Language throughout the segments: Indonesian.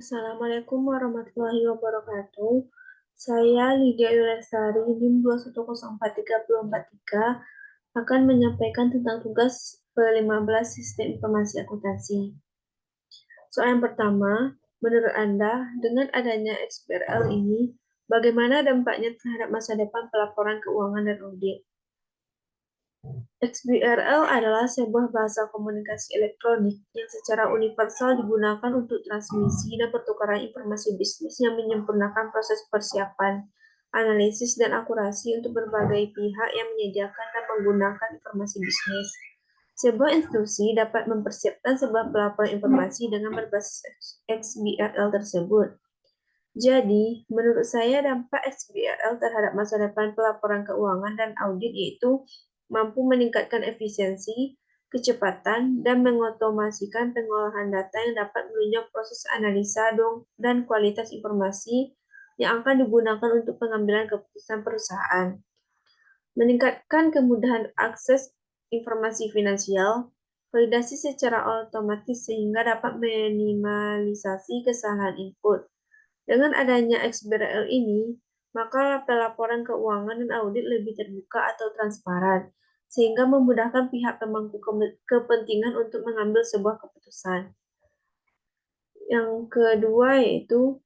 Assalamualaikum warahmatullahi wabarakatuh. Saya Lydia Yulesari, NIM 2104343, akan menyampaikan tentang tugas ke-15 Sistem Informasi Akuntansi. Soal yang pertama, menurut Anda, dengan adanya XBRL ini, bagaimana dampaknya terhadap masa depan pelaporan keuangan dan audit? XBRL adalah sebuah bahasa komunikasi elektronik yang secara universal digunakan untuk transmisi dan pertukaran informasi bisnis yang menyempurnakan proses persiapan, analisis, dan akurasi untuk berbagai pihak yang menyediakan dan menggunakan informasi bisnis. Sebuah institusi dapat mempersiapkan sebuah pelaporan informasi dengan berbasis XBRL tersebut. Jadi, menurut saya dampak XBRL terhadap masa depan pelaporan keuangan dan audit yaitu mampu meningkatkan efisiensi, kecepatan, dan mengotomasikan pengolahan data yang dapat menunjang proses analisa dan kualitas informasi yang akan digunakan untuk pengambilan keputusan perusahaan. Meningkatkan kemudahan akses informasi finansial, validasi secara otomatis sehingga dapat minimalisasi kesalahan input. Dengan adanya XBRL ini, maka pelaporan keuangan dan audit lebih terbuka atau transparan, sehingga memudahkan pihak pemangku kepentingan untuk mengambil sebuah keputusan. Yang kedua yaitu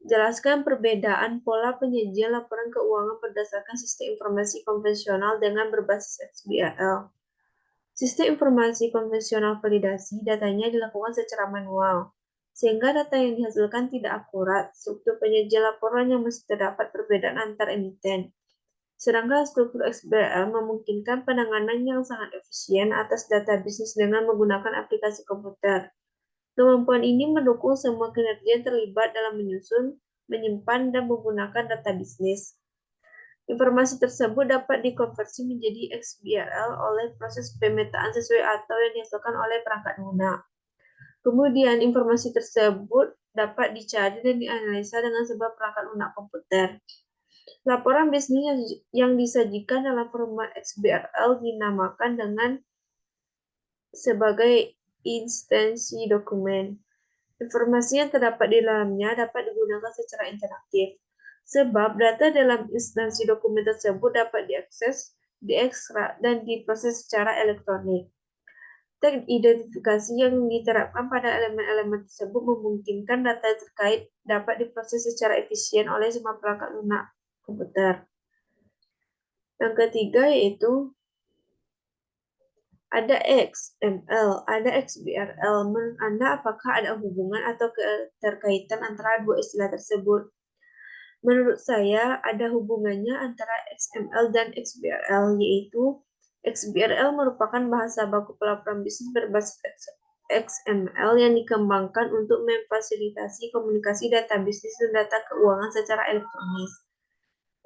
jelaskan perbedaan pola penyajian laporan keuangan berdasarkan sistem informasi konvensional dengan berbasis XBRL. Sistem informasi konvensional validasi datanya dilakukan secara manual, sehingga data yang dihasilkan tidak akurat. Struktur penyajian laporan yang masih terdapat perbedaan antar emiten. Sedangkan struktur XBRL memungkinkan penanganan yang sangat efisien atas data bisnis dengan menggunakan aplikasi komputer. Kemampuan ini mendukung semua kinerja yang terlibat dalam menyusun, menyimpan, dan menggunakan data bisnis. Informasi tersebut dapat dikonversi menjadi XBRL oleh proses pemetaan sesuai atau yang dihasilkan oleh perangkat lunak. Kemudian, informasi tersebut dapat dicari dan dianalisa dengan sebuah perangkat lunak komputer. Laporan bisnis yang disajikan dalam format XBRL dinamakan dengan sebagai instansi dokumen. Informasi yang terdapat di dalamnya dapat digunakan secara interaktif, sebab data dalam instansi dokumen tersebut dapat diakses, diekstrak, dan diproses secara elektronik. Teks identifikasi yang diterapkan pada elemen-elemen tersebut memungkinkan data terkait dapat diproses secara efisien oleh semua perangkat lunak komputer. Yang ketiga yaitu ada XML, ada XBRL. Menurut Anda, apakah ada hubungan atau keterkaitan antara dua istilah tersebut? Menurut saya, ada hubungannya antara XML dan XBRL, yaitu XBRL merupakan bahasa baku pelaporan bisnis berbasis XML yang dikembangkan untuk memfasilitasi komunikasi data bisnis dan data keuangan secara elektronis.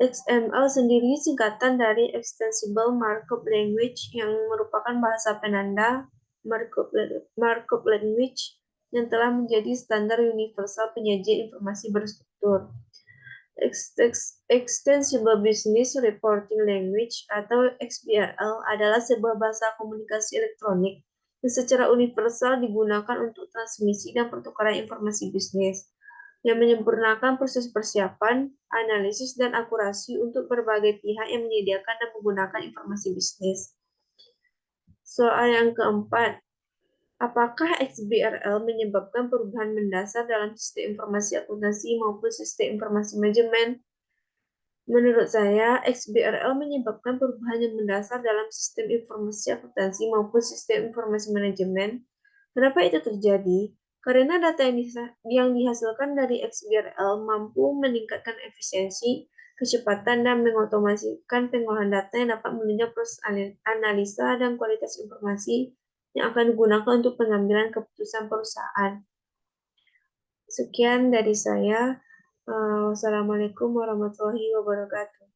XML sendiri singkatan dari Extensible Markup Language yang merupakan bahasa penanda markup language yang telah menjadi standar universal penyajian informasi berstruktur. Extensible Business Reporting Language atau XBRL adalah sebuah bahasa komunikasi elektronik yang secara universal digunakan untuk transmisi dan pertukaran informasi bisnis, yang menyempurnakan proses persiapan, analisis, dan akurasi untuk berbagai pihak yang menyediakan dan menggunakan informasi bisnis. Soal yang keempat, apakah XBRL menyebabkan perubahan mendasar dalam sistem informasi akuntansi maupun sistem informasi manajemen? Menurut saya, XBRL menyebabkan perubahan yang mendasar dalam sistem informasi akuntansi maupun sistem informasi manajemen. Kenapa itu terjadi? Karena data yang dihasilkan dari XBRL mampu meningkatkan efisiensi, kecepatan, dan mengotomasikan pengolahan data yang dapat menunjang proses analisa dan kualitas informasi yang akan digunakan untuk pengambilan keputusan perusahaan. Sekian dari saya. Wassalamualaikum warahmatullahi wabarakatuh.